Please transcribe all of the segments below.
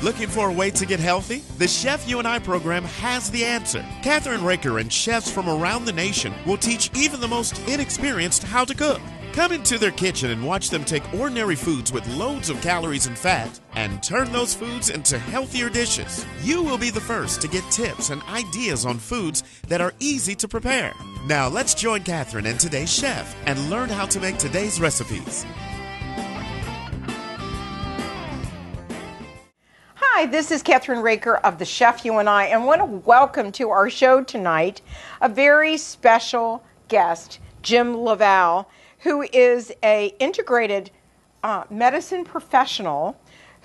Looking for a way to get healthy? The Chef You and I program has the answer. Kathryn Raaker and chefs from around the nation will teach even the most inexperienced how to cook. Come into their kitchen and watch them take ordinary foods with loads of calories and fat and turn those foods into healthier dishes. You will be the first to get tips and ideas on foods that are easy to prepare. Now let's join Kathryn and today's chef and learn how to make today's recipes. Hi, this is Kathryn Raaker of The Chef You and I want to welcome to our show tonight a very special guest, Jim LaValle, who is an integrated medicine professional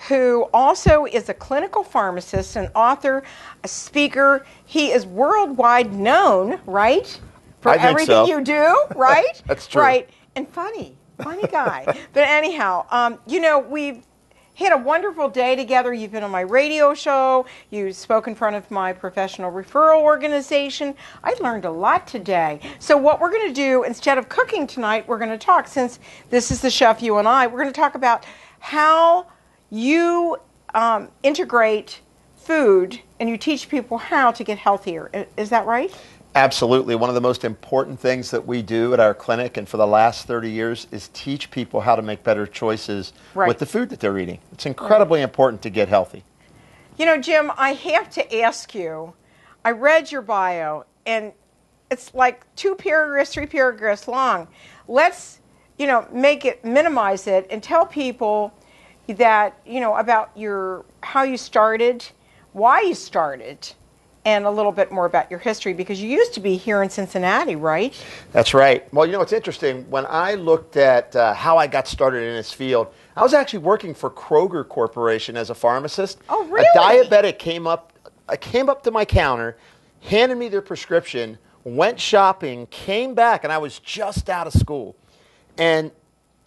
who also is a clinical pharmacist, an author, a speaker. He is worldwide known, right? For everything you do, right? That's true. Right. And funny guy. But anyhow, we've had a wonderful day together. You've been on my radio show. You spoke in front of my professional referral organization. I learned a lot today. So what we're going to do, instead of cooking tonight, we're going to talk, since this is the Chef You and I, we're going to talk about how you integrate food and you teach people how to get healthier. Is that right? Absolutely. One of the most important things that we do at our clinic and for the last 30 years is teach people how to make better choices with the food that they're eating. It's incredibly important to get healthy. You know, Jim, I have to ask you, I read your bio and it's like 2 paragraphs, 3 paragraphs long. Let's, minimize it and tell people that, about how you started, why you started, and a little bit more about your history, because you used to be here in Cincinnati, right? That's right. Well, it's interesting. When I looked at how I got started in this field, I was actually working for Kroger Corporation as a pharmacist. Oh, really? A diabetic came up to my counter, handed me their prescription, went shopping, came back, and I was just out of school. And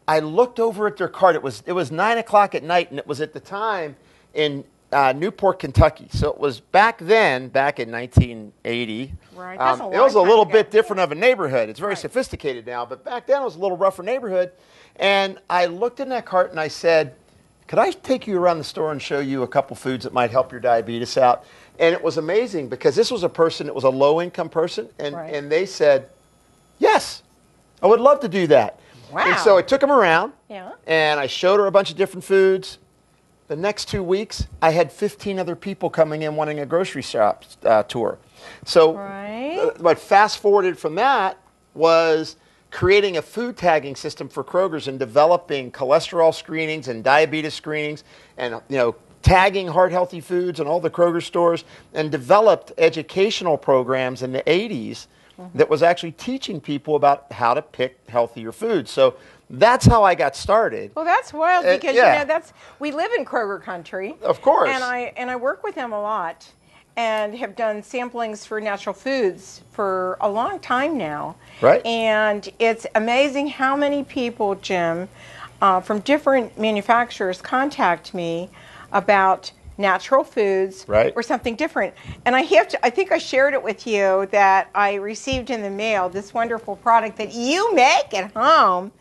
I looked over at their cart. It was 9 o'clock at night, and it was at the time in Newport, Kentucky. So it was back in 1980. Right. It was a little bit different of a neighborhood. It's very sophisticated now, but back then it was a little rougher neighborhood. And I looked in that cart and I said, could I take you around the store and show you a couple foods that might help your diabetes out? And it was amazing because this was a person, it was a low-income person, and they said, yes, I would love to do that. Wow. And so I took them around, yeah, and I showed her a bunch of different foods. The next 2 weeks, I had 15 other people coming in wanting a grocery shop tour. So what fast forwarded from that was creating a food tagging system for Kroger's and developing cholesterol screenings and diabetes screenings and tagging heart healthy foods in all the Kroger stores, and developed educational programs in the 80s that was actually teaching people about how to pick healthier foods. So that's how I got started. Well, that's wild because we live in Kroger country. Of course. And I work with them a lot and have done samplings for natural foods for a long time now. Right. And it's amazing how many people, Jim, from different manufacturers contact me about natural foods or something different. And I think I shared it with you that I received in the mail this wonderful product that you make at home.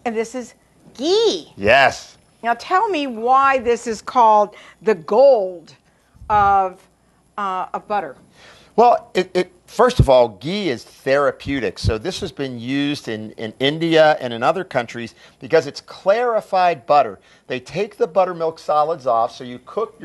And this is ghee. Yes. Now tell me why this is called the gold of butter. Well, first of all, ghee is therapeutic. So this has been used in India and in other countries because it's clarified butter. They take the buttermilk solids off. So you're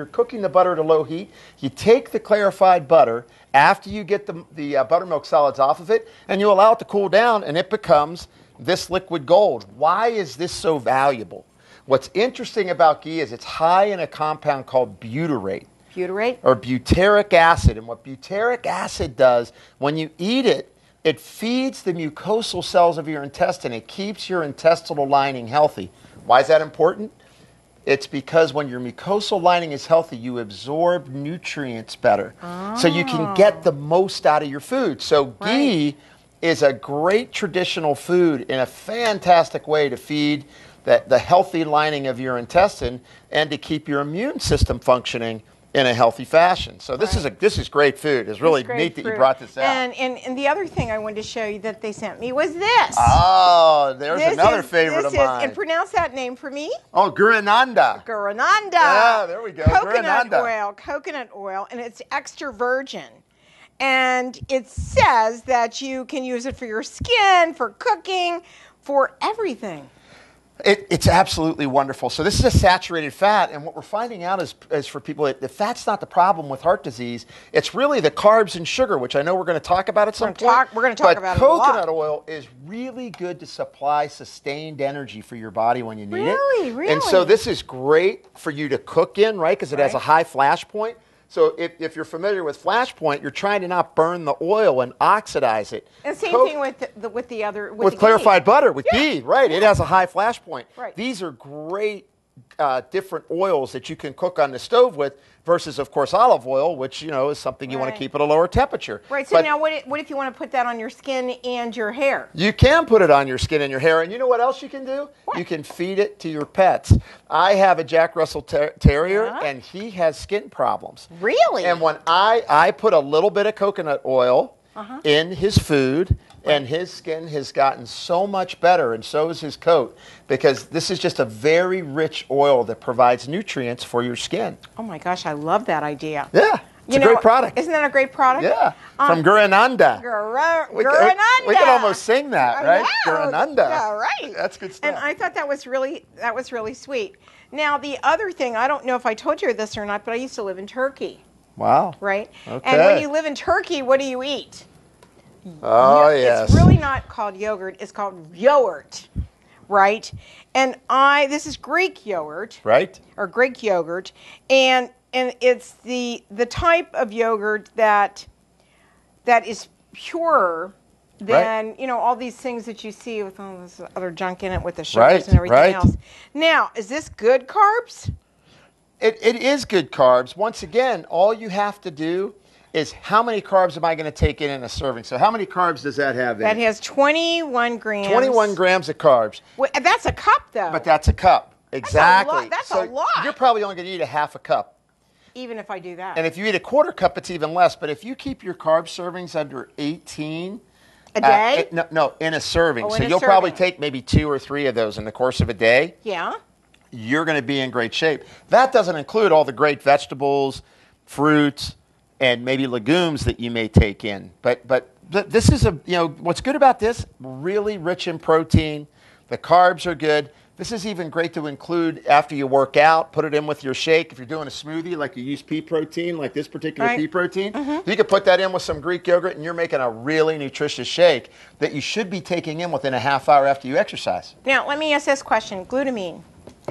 cooking the butter at a low heat. You take the clarified butter after you get the buttermilk solids off of it, and you allow it to cool down, and it becomes this liquid gold. Why is this so valuable? What's interesting about ghee is it's high in a compound called butyrate. Butyrate? Or butyric acid. And what butyric acid does, when you eat it, it feeds the mucosal cells of your intestine. It keeps your intestinal lining healthy. Why is that important? It's because when your mucosal lining is healthy, you absorb nutrients better. Oh. So you can get the most out of your food. So ghee is a great traditional food in a fantastic way to feed the healthy lining of your intestine and to keep your immune system functioning in a healthy fashion. So this is great food. It's really neat that you brought this out. And the other thing I wanted to show you that they sent me was this. Oh, there's another favorite of mine. And pronounce that name for me. Oh, Gurananda. Gurananda. Yeah, there we go. Coconut oil, and it's extra virgin. And it says that you can use it for your skin, for cooking, for everything. It's absolutely wonderful. So this is a saturated fat, and what we're finding out is for people, the fat's not the problem with heart disease. It's really the carbs and sugar, which I know we're going to talk about at some point. We're going to talk about it a lot. But coconut oil is really good to supply sustained energy for your body when you need it. Really? And so this is great for you to cook in, right? Because it has a high flash point. So if you're familiar with flash point, you're trying to not burn the oil and oxidize it. And same thing with the other with clarified butter with ghee, right? It has a high flash point. Right. These are great different oils that you can cook on the stove with versus, of course, olive oil, which is something you want to keep at a lower temperature. Right. So now, what if you want to put that on your skin and your hair? You can put it on your skin and your hair, and you know what else you can do? What? You can feed it to your pets. I have a Jack Russell Terrier, and he has skin problems. Really? And when I put a little bit of coconut oil in his food, and his skin has gotten so much better, and so is his coat, because this is just a very rich oil that provides nutrients for your skin. Oh my gosh, I love that idea. Yeah, it's a great product. Isn't that a great product? Yeah, from Gurananda. Gurananda. We can almost sing that, right? Gurananda. Yeah, right. That's good stuff. And I thought that was really sweet. Now, the other thing, I don't know if I told you this or not, but I used to live in Turkey. Wow. Right? Okay. And when you live in Turkey, what do you eat? Oh, yes. It's really not called yogurt. It's called yogurt, right? And this is Greek yogurt. Right. Or Greek yogurt. And it's the type of yogurt that is purer than, all these things that you see with all this other junk in it with the sugars and everything else. Now, is this good carbs? It is good carbs. Once again, all you have to do is how many carbs am I going to take in a serving? So how many carbs does that have in it? That has 21 grams. 21 grams of carbs. Well, that's a cup, though. But that's a cup. Exactly. That's a lot. You're probably only going to eat a half a cup. Even if I do that. And if you eat a quarter cup, it's even less. But if you keep your carb servings under 18... A day? No, in a serving. So you'll probably take maybe 2 or 3 of those in the course of a day. Yeah. You're going to be in great shape. That doesn't include all the great vegetables, fruits, and maybe legumes that you may take in. But this is what's good about this, really rich in protein. The carbs are good. This is even great to include after you work out. Put it in with your shake. If you're doing a smoothie, like you use pea protein, like this particular pea protein, you could put that in with some Greek yogurt, and you're making a really nutritious shake that you should be taking in within a half hour after you exercise. Now, let me ask this question. Glutamine.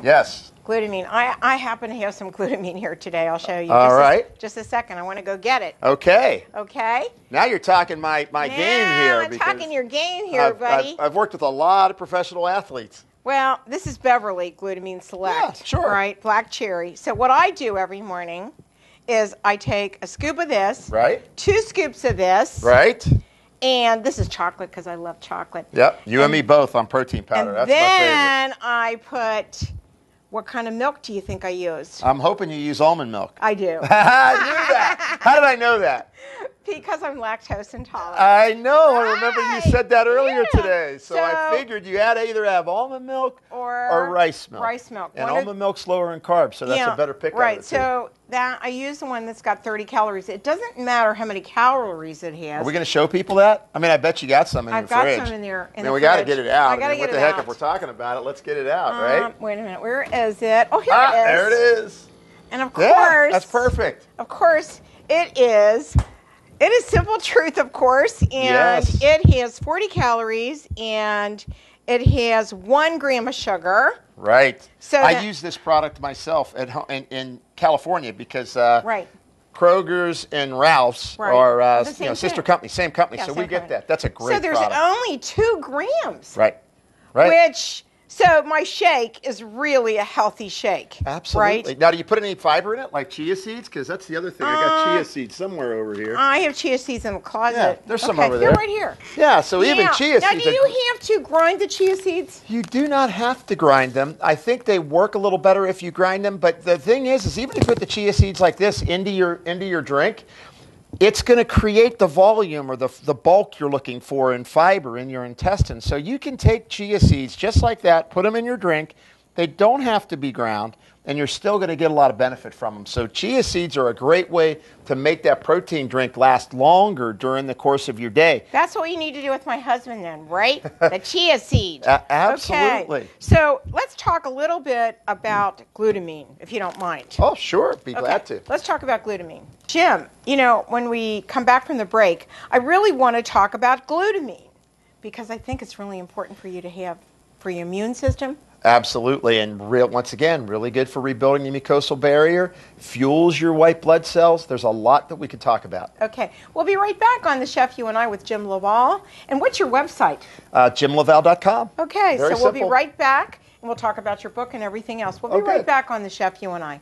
Yes. Glutamine. I happen to have some glutamine here today. I'll show you. Just a second. I want to go get it. Okay. Okay. Now you're talking my game here. I'm talking your game here, buddy. I've worked with a lot of professional athletes. Well, this is Beverly Glutamine Select. Yeah, sure. Right? Black cherry. So what I do every morning is I take a scoop of this. Right. 2 scoops of this. Right. And this is chocolate because I love chocolate. Yep. You and me both on protein powder. That's my favorite. And then I put... What kind of milk do you think I use? I'm hoping you use almond milk. I do. I knew that. How did I know that? Because I'm lactose intolerant. I know. I remember you said that earlier today. So I figured you had to either have almond milk or rice milk. Rice milk. And almond milk's lower in carbs, so that's a better pick. Right. So that I use the one that's got 30 calories. It doesn't matter how many calories it has. Are we going to show people that? I mean, I bet you got some in your fridge. I've got some in there. We got to get it out. I got to get it out. What the heck? If we're talking about it, let's get it out, right? Wait a minute. Where is it? Oh, here it is. There it is. And of course, that's perfect. Of course, it is. It is Simple Truth, of course, and it has 40 calories, and it has 1 gram of sugar. Right. So I use this product myself at home in California because Kroger's and Ralph's are sister companies, same company, so we get that. That's a great product. So there's only 2 grams. Right. Which So my shake is really a healthy shake. Absolutely. Right? Now, do you put any fiber in it, like chia seeds? Because that's the other thing. I got chia seeds somewhere over here. I have chia seeds in the closet. Yeah, there's some over there. They're right here. Yeah, so even chia now, seeds. Now, do you have to grind the chia seeds? You do not have to grind them. I think they work a little better if you grind them. But the thing is even if you put the chia seeds like this into your drink, it's going to create the volume or the bulk you're looking for in fiber in your intestines. So you can take chia seeds just like that, put them in your drink. They don't have to be ground, and you're still going to get a lot of benefit from them. So chia seeds are a great way to make that protein drink last longer during the course of your day. That's what you need to do with my husband then, right? The chia seed. Absolutely. Okay. So let's talk a little bit about glutamine, if you don't mind. Oh, sure. Be glad to. Let's talk about glutamine. Jim, when we come back from the break, I really want to talk about glutamine because I think it's really important for you to have for your immune system. Absolutely, and once again, really good for rebuilding the mucosal barrier, fuels your white blood cells. There's a lot that we could talk about. Okay, we'll be right back on The Chef You and I with Jim LaValle. And what's your website? JimLaValle.com. Okay, Very so we'll simple. be right back, and we'll talk about your book and everything else. We'll be right back on The Chef You and I.